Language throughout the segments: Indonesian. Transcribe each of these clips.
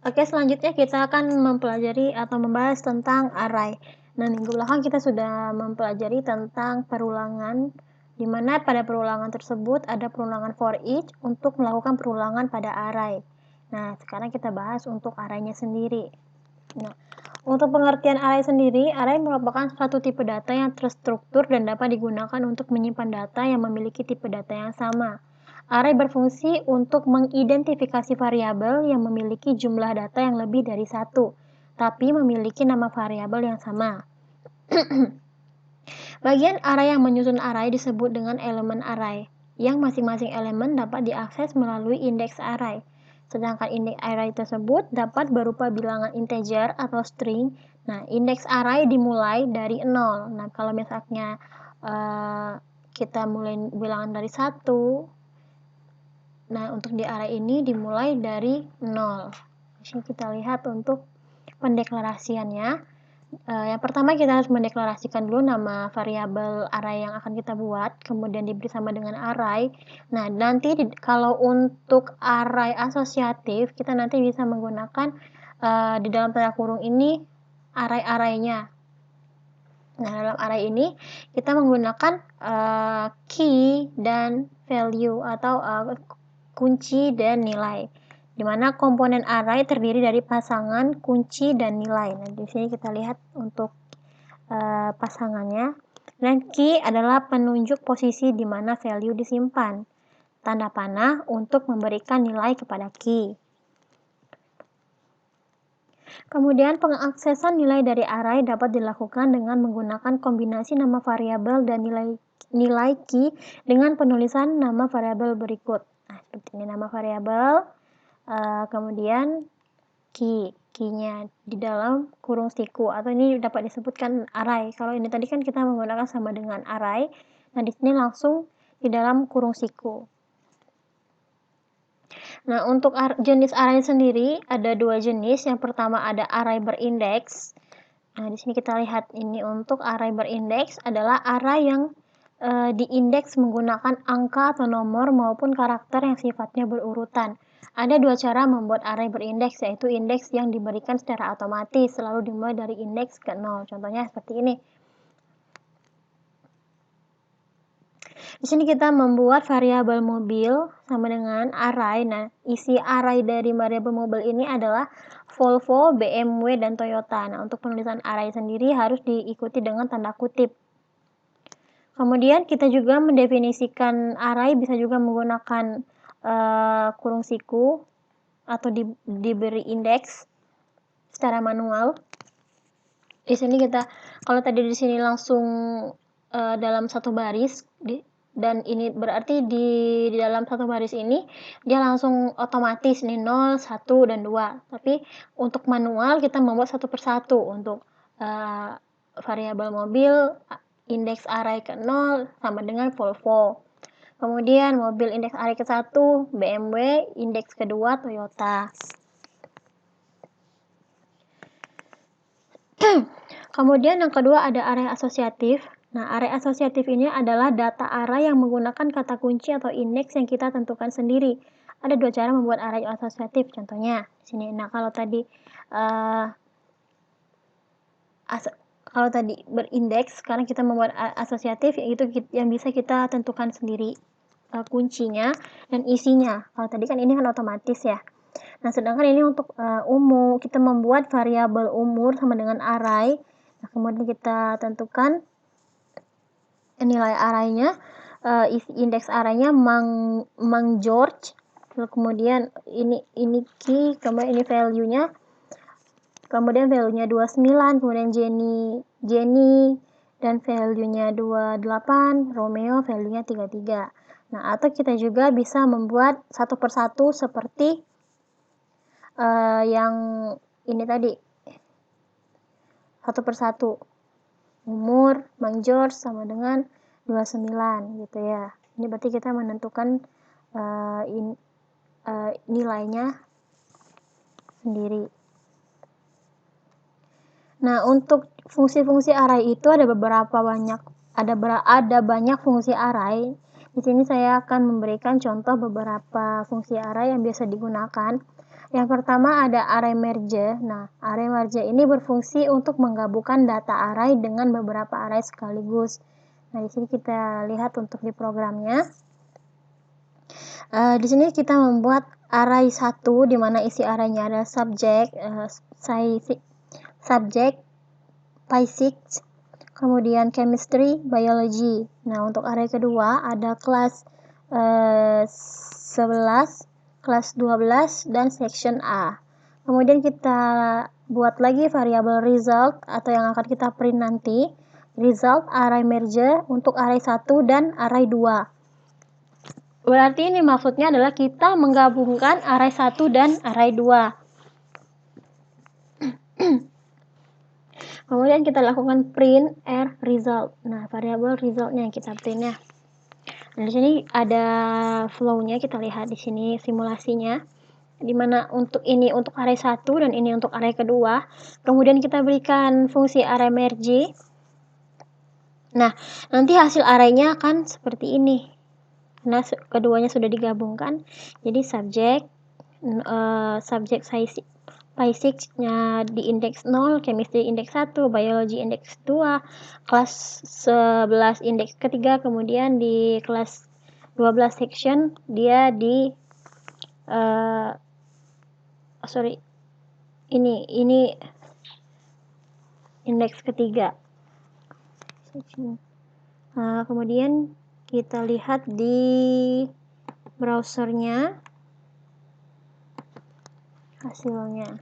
Oke, selanjutnya kita akan mempelajari atau membahas tentang array. Nah, minggu belakang kita sudah mempelajari tentang perulangan, di mana pada perulangan tersebut ada perulangan for each untuk melakukan perulangan pada array. Nah, sekarang kita bahas untuk arraynya sendiri. Nah, untuk pengertian array sendiri, array merupakan suatu tipe data yang terstruktur dan dapat digunakan untuk menyimpan data yang memiliki tipe data yang sama. Array berfungsi untuk mengidentifikasi variabel yang memiliki jumlah data yang lebih dari satu, tapi memiliki nama variabel yang sama. Bagian array yang menyusun array disebut dengan elemen array, yang masing-masing elemen dapat diakses melalui indeks array. Sedangkan indeks array tersebut dapat berupa bilangan integer atau string. Nah, indeks array dimulai dari 0. Nah, kalau misalnya kita mulai bilangan dari 1, nah, untuk di array ini dimulai dari 0. Di sini kita lihat untuk pendeklarasiannya. Yang pertama kita harus mendeklarasikan dulu nama variabel array yang akan kita buat, kemudian diberi sama dengan array. Nah, nanti kalau untuk array asosiatif, kita nanti bisa menggunakan di dalam tanda kurung ini array-arraynya. Nah, dalam array ini kita menggunakan key dan value atau kunci dan nilai, di mana komponen array terdiri dari pasangan kunci dan nilai. Nah, di sini kita lihat untuk pasangannya. Dan key adalah penunjuk posisi di mana value disimpan. Tanda panah untuk memberikan nilai kepada key. Kemudian pengaksesan nilai dari array dapat dilakukan dengan menggunakan kombinasi nama variabel dan nilai key dengan penulisan nama variabel berikut. Nah, seperti ini nama variabel, kemudian key-nya di dalam kurung siku, atau ini dapat disebutkan array. Kalau ini tadi kan kita menggunakan sama dengan array, nah di sini langsung di dalam kurung siku. Nah, untuk jenis array sendiri ada dua jenis. Yang pertama ada array berindeks. Nah, di sini kita lihat ini untuk array berindeks adalah array yang diindeks menggunakan angka atau nomor maupun karakter yang sifatnya berurutan. Ada dua cara membuat array berindeks, yaitu indeks yang diberikan secara otomatis, selalu dimulai dari indeks ke 0. Contohnya seperti ini. Di sini kita membuat variabel mobil sama dengan array. Nah, isi array dari variabel mobil ini adalah Volvo, BMW, dan Toyota. Nah, untuk penulisan array sendiri harus diikuti dengan tanda kutip. Kemudian kita juga mendefinisikan array bisa juga menggunakan kurung siku atau diberi indeks secara manual. Di sini kita, kalau tadi di sini langsung dalam satu baris, dan ini berarti di dalam satu baris ini dia langsung otomatis nih 0, 1, dan 2. Tapi untuk manual kita membuat satu persatu. Untuk variabel mobil indeks array ke 0 sama dengan Volvo. Kemudian mobil indeks array ke 1 BMW, indeks kedua Toyota. Kemudian yang kedua ada array asosiatif. Nah, array asosiatif ini adalah data array yang menggunakan kata kunci atau indeks yang kita tentukan sendiri. Ada dua cara membuat array asosiatif, contohnya di sini. Nah, kalau tadi berindeks, sekarang kita membuat asosiatif, yaitu yang bisa kita tentukan sendiri kuncinya dan isinya. Kalau tadi kan ini kan otomatis ya. Nah, sedangkan ini untuk umur, kita membuat variabel umur sama dengan array. Nah, kemudian kita tentukan nilai arraynya, indeks arraynya Mang George, kemudian ini key, kemudian ini value-nya, kemudian value-nya 29, kemudian Jenny, dan value-nya 28, Romeo value-nya 33. Nah, atau kita juga bisa membuat satu persatu seperti yang ini tadi, satu persatu. Umur Mang George sama dengan 29 gitu ya. Ini berarti kita menentukan nilainya sendiri. Nah, untuk fungsi-fungsi array itu ada banyak fungsi array. Di sini saya akan memberikan contoh beberapa fungsi array yang biasa digunakan. Yang pertama ada array merge. Nah, array merge ini berfungsi untuk menggabungkan data array dengan beberapa array sekaligus. Nah, di sini kita lihat untuk di programnya. Di sini kita membuat array 1 di mana isi arraynya ada subject, physics, kemudian chemistry, biology. Nah, untuk array kedua ada kelas 11, kelas 12, dan section A. Kemudian kita buat lagi variabel result atau yang akan kita print nanti. Result array merge untuk array 1 dan array 2. Berarti ini maksudnya adalah kita menggabungkan array 1 dan array 2. Kemudian kita lakukan print result. Nah, variabel resultnya yang kita print ya. Nah, di sini ada flow-nya, kita lihat di sini simulasinya. Dimana untuk ini untuk array 1 dan ini untuk array kedua. Kemudian kita berikan fungsi array merge. Nah, nanti hasil arraynya akan seperti ini. Karena keduanya sudah digabungkan. Jadi subject physics-nya di indeks 0, chemistry indeks 1, biology indeks 2, kelas 11 indeks ketiga, kemudian di kelas 12 section dia di ini indeks ketiga. Kemudian kita lihat di browsernya hasilnya.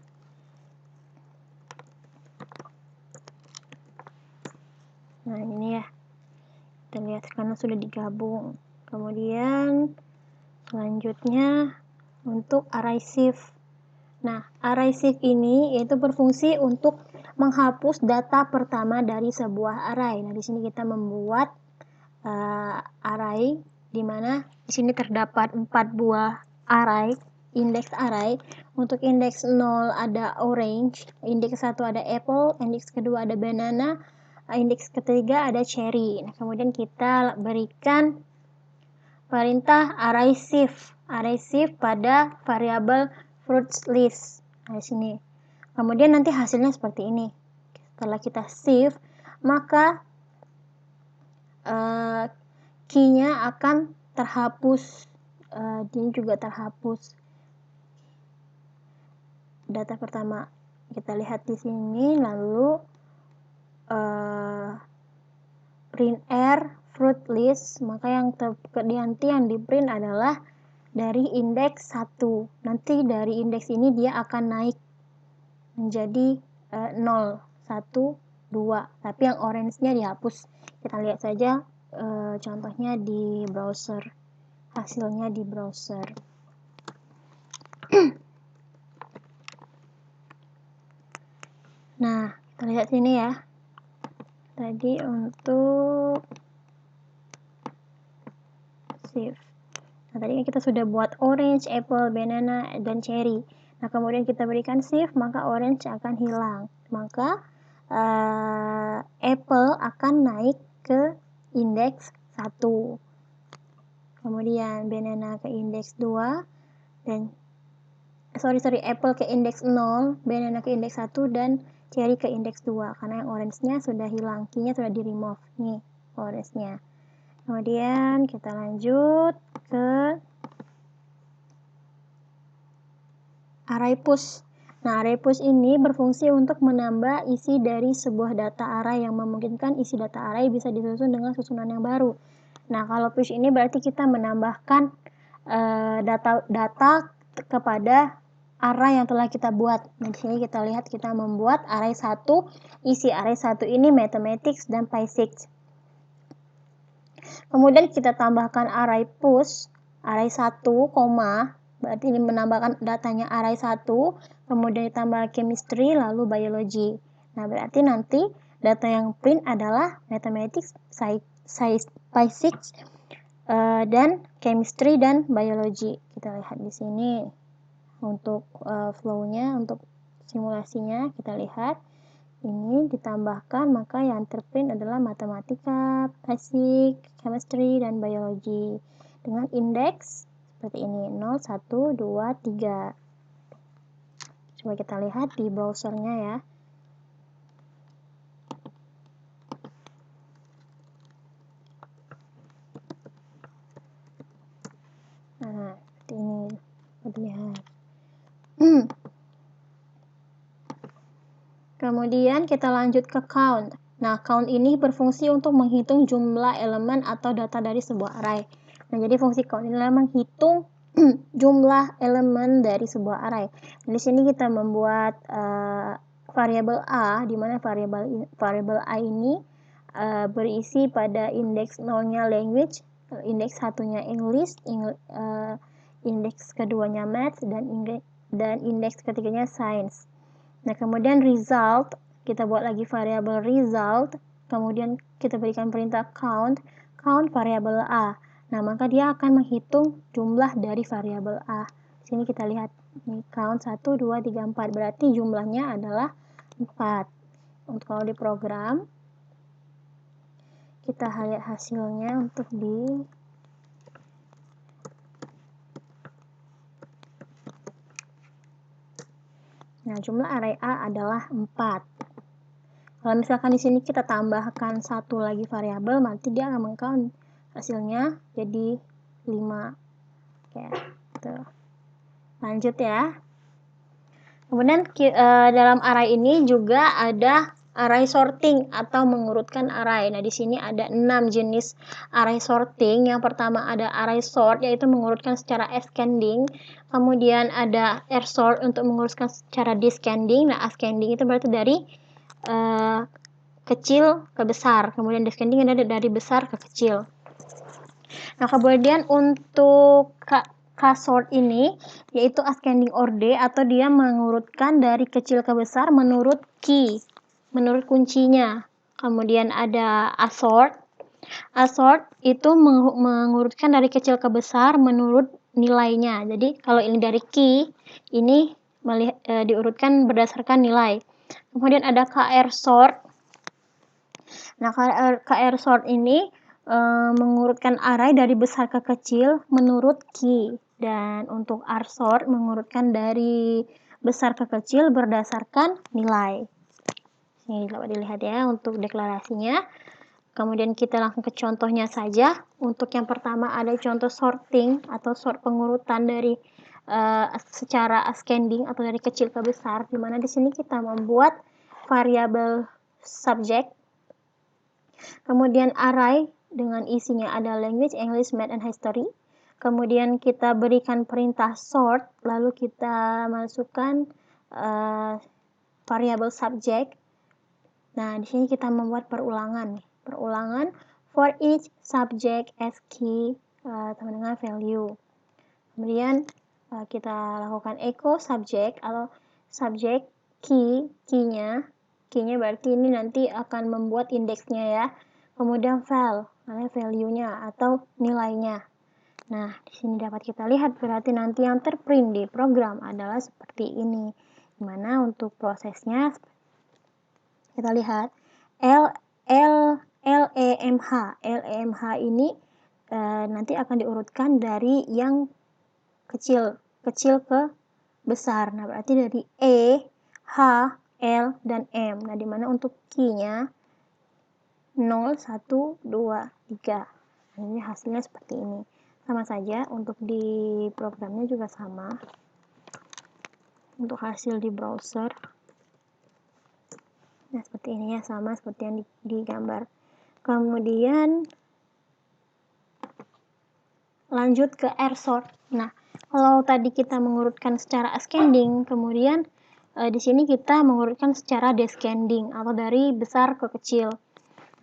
Nah, ini ya. Kita lihat karena sudah digabung. Kemudian selanjutnya untuk array shift. Nah, array shift ini yaitu berfungsi untuk menghapus data pertama dari sebuah array. Nah, di sini kita membuat array di mana di sini terdapat 4 buah array, indeks array. Untuk indeks 0 ada orange, indeks 1 ada apple, indeks kedua ada banana, indeks ketiga ada cherry. Nah, kemudian kita berikan perintah array shift pada variabel fruits list. Nah, di sini. Kemudian nanti hasilnya seperti ini. Setelah kita shift, maka key-nya akan terhapus. Ini juga terhapus. Data pertama kita lihat di sini, lalu print fruit list, maka yang nanti yang di print adalah dari indeks 1. Nanti dari indeks ini dia akan naik menjadi 0, 1, 2. Tapi yang orange-nya dihapus. Kita lihat saja contohnya di browser. Hasilnya di browser. Nah, kita lihat sini ya. Tadi untuk shift. Nah, tadi kita sudah buat orange, apple, banana, dan cherry. Nah, kemudian kita berikan shift, maka orange akan hilang. Maka apple akan naik ke indeks 1. Kemudian banana ke indeks 2 dan apple ke indeks 0, banana ke indeks 1 dan cherry ke indeks 2 karena yang orange-nya sudah hilang, key-nya sudah di remove nih orange-nya. Kemudian kita lanjut ke array push. Nah, array push ini berfungsi untuk menambah isi dari sebuah data array yang memungkinkan isi data array bisa disusun dengan susunan yang baru. Nah, kalau push ini berarti kita menambahkan data kepada array yang telah kita buat. Nah, di sini kita lihat kita membuat array 1, isi array 1 ini mathematics dan physics. Kemudian kita tambahkan array push, array 1, berarti ini menambahkan datanya array 1, kemudian ditambah chemistry, lalu biology. Nah, berarti nanti data yang print adalah mathematics, physics, dan chemistry dan biology. Kita lihat di sini untuk flow-nya, untuk simulasinya kita lihat ini ditambahkan, maka yang terprint adalah matematika, physics, chemistry, dan biology dengan indeks seperti ini 0, 1, 2, 3. Coba kita lihat di browsernya ya. Nah, seperti ini. Lihat. Kemudian kita lanjut ke count. Nah, count ini berfungsi untuk menghitung jumlah elemen atau data dari sebuah array. Nah, jadi fungsi count ini adalah menghitung jumlah elemen dari sebuah array. Di sini kita membuat variabel a, di mana variabel a ini berisi pada indeks 0-nya language, indeks 1-nya English, indeks keduanya math, dan indeks ketiganya science. Nah, kemudian result, kita buat lagi variabel result, kemudian kita berikan perintah count variabel a. Nah, maka dia akan menghitung jumlah dari variabel a. Di sini kita lihat, ini count 1, 2, 3, 4, berarti jumlahnya adalah 4. Untuk kalau di program, kita lihat hasilnya untuk di Nah, jumlah array A adalah 4. Kalau misalkan di sini kita tambahkan satu lagi variabel, nanti dia akan meng-count hasilnya jadi 5. Oke, gitu. Lanjut ya. Kemudian dalam array ini juga ada array sorting atau mengurutkan array. Nah, di sini ada 6 jenis array sorting. Yang pertama ada array sort, yaitu mengurutkan secara ascending. Kemudian ada R sort untuk mengurutkan secara descending. Nah, ascending itu berarti dari kecil ke besar. Kemudian descending ada dari besar ke kecil. Nah, kemudian untuk K-sort ini yaitu ascending order atau dia mengurutkan dari kecil ke besar menurut key, menurut kuncinya. Kemudian ada assort. Assort itu mengurutkan dari kecil ke besar menurut nilainya. Jadi kalau ini dari key, ini diurutkan berdasarkan nilai. Kemudian ada KR sort. Nah, KR sort ini mengurutkan array dari besar ke kecil menurut key. Dan untuk R sort mengurutkan dari besar ke kecil berdasarkan nilai. Ini dapat dilihat ya untuk deklarasinya. Kemudian kita langsung ke contohnya saja. Untuk yang pertama ada contoh sorting atau sort pengurutan dari secara ascending atau dari kecil ke besar, di mana di sini kita membuat variabel subject, kemudian array dengan isinya ada language, English, math, and history. Kemudian kita berikan perintah sort, lalu kita masukkan variabel subject. Nah, di sini kita membuat perulangan for each subject as key sama dengan value. Kemudian kita lakukan echo subject atau subject key-nya berarti ini nanti akan membuat indeksnya ya. Kemudian value-nya atau nilainya. Nah, di sini dapat kita lihat berarti nanti yang terprint di program adalah seperti ini. Dimana untuk prosesnya kita lihat LEMH ini nanti akan diurutkan dari yang kecil ke besar. Nah, berarti dari E, H, L, dan M. Nah, dimana untuk key-nya 0, 1, 2, 3. Nah, ini hasilnya seperti ini. Sama saja untuk di programnya juga sama. Untuk hasil di browser. Nah, seperti ini ya, sama seperti yang digambar. Kemudian lanjut ke R sort. Nah, kalau tadi kita mengurutkan secara ascending, kemudian di sini kita mengurutkan secara descending atau dari besar ke kecil.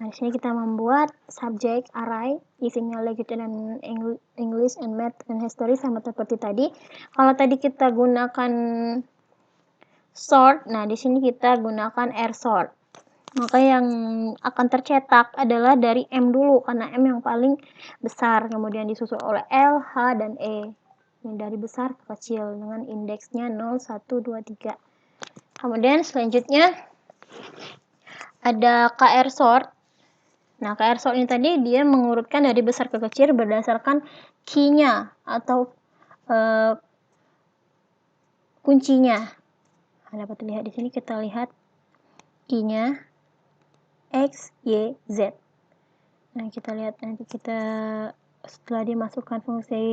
Nah, di sini kita membuat subject array, isinya language dan English and math and history sama seperti tadi. Kalau tadi kita gunakan sort, nah di sini kita gunakan R sort. Maka yang akan tercetak adalah dari M dulu, karena M yang paling besar, kemudian disusul oleh L, H, dan E. Yang dari besar ke kecil dengan indeksnya 0, 1, 2, 3. Kemudian selanjutnya ada KR sort. Nah, KR sort ini tadi dia mengurutkan dari besar ke kecil berdasarkan key-nya atau kuncinya. dapat dilihat di sini, kita lihat I-nya X, Y, Z. Nah, kita lihat nanti setelah dimasukkan fungsi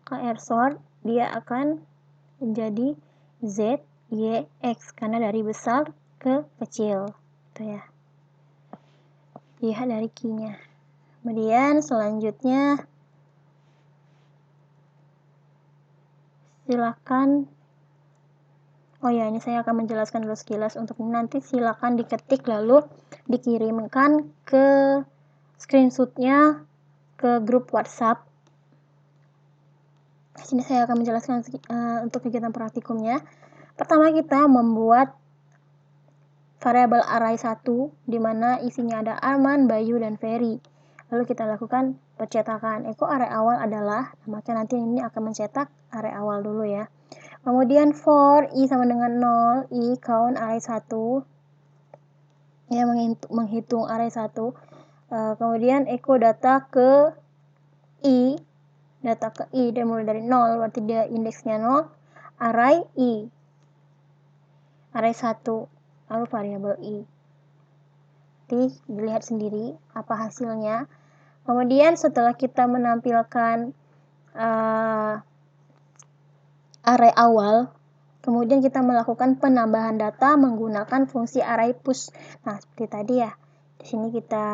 KR sort, dia akan menjadi Z, Y, X karena dari besar ke kecil. Itu ya. Lihat dari key-nya. Kemudian selanjutnya silakan, oh ya, ini saya akan menjelaskan dulu sekilas. Untuk nanti silakan diketik lalu dikirimkan ke screenshot-nya ke grup WhatsApp. Di sini saya akan menjelaskan untuk kegiatan praktikumnya. Pertama, kita membuat variabel array 1 di mana isinya ada Arman, Bayu, dan Ferry. Lalu kita lakukan percetakan. Array awal adalah, maka nanti ini akan mencetak array awal dulu ya. Kemudian for I sama dengan 0, I count array 1. Ya, menghitung array 1. Kemudian echo data ke I. Data ke I dan mulai dari 0, berarti dia indeksnya 0. Array I. Array 1. Lalu variabel I. Jadi dilihat sendiri apa hasilnya. Kemudian setelah kita menampilkan array awal, kemudian kita melakukan penambahan data menggunakan fungsi array push. Nah, seperti tadi ya. Di sini kita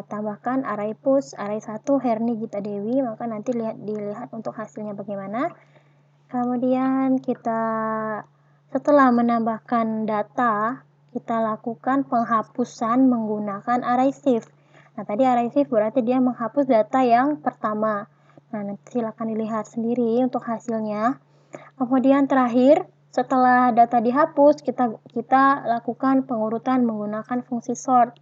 tambahkan array push, array 1, Herni Gita Dewi, maka nanti dilihat untuk hasilnya bagaimana. Kemudian setelah menambahkan data, kita lakukan penghapusan menggunakan array shift. Nah, tadi array shift berarti dia menghapus data yang pertama. Nah, nanti silakan dilihat sendiri untuk hasilnya. Kemudian terakhir, setelah data dihapus, kita lakukan pengurutan menggunakan fungsi sort.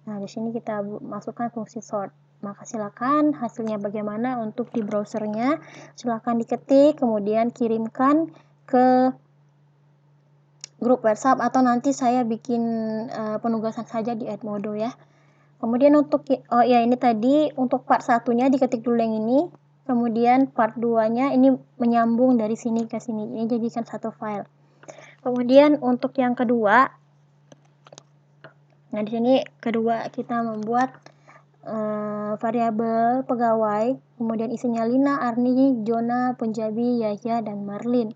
Nah, di sini kita masukkan fungsi sort. Maka silakan hasilnya bagaimana untuk di browsernya. Silakan diketik, kemudian kirimkan ke grup WhatsApp atau nanti saya bikin penugasan saja di Edmodo ya. Kemudian ini tadi untuk part 1-nya diketik dulu yang ini. Kemudian part 2-nya ini menyambung dari sini ke sini. Ini jadikan satu file. Kemudian untuk yang kedua, nah di sini kedua kita membuat variabel pegawai, kemudian isinya Lina, Arni, Jona, Punjabi, Yahya, dan Marlin.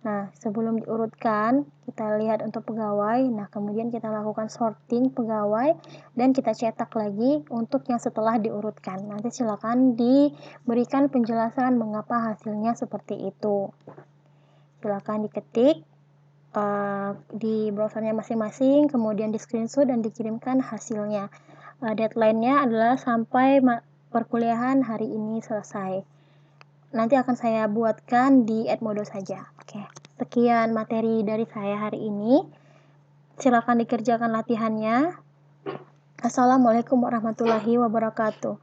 Nah, sebelum diurutkan, kita lihat untuk pegawai. Nah, kemudian kita lakukan sorting pegawai dan kita cetak lagi untuk yang setelah diurutkan. Nanti silakan diberikan penjelasan mengapa hasilnya seperti itu. Silakan diketik di browsernya masing-masing, kemudian di screenshot dan dikirimkan hasilnya. Deadline-nya adalah sampai perkuliahan hari ini selesai. Nanti akan saya buatkan di Edmodo saja. Oke, sekian materi dari saya hari ini. Silakan dikerjakan latihannya. Assalamualaikum warahmatullahi wabarakatuh.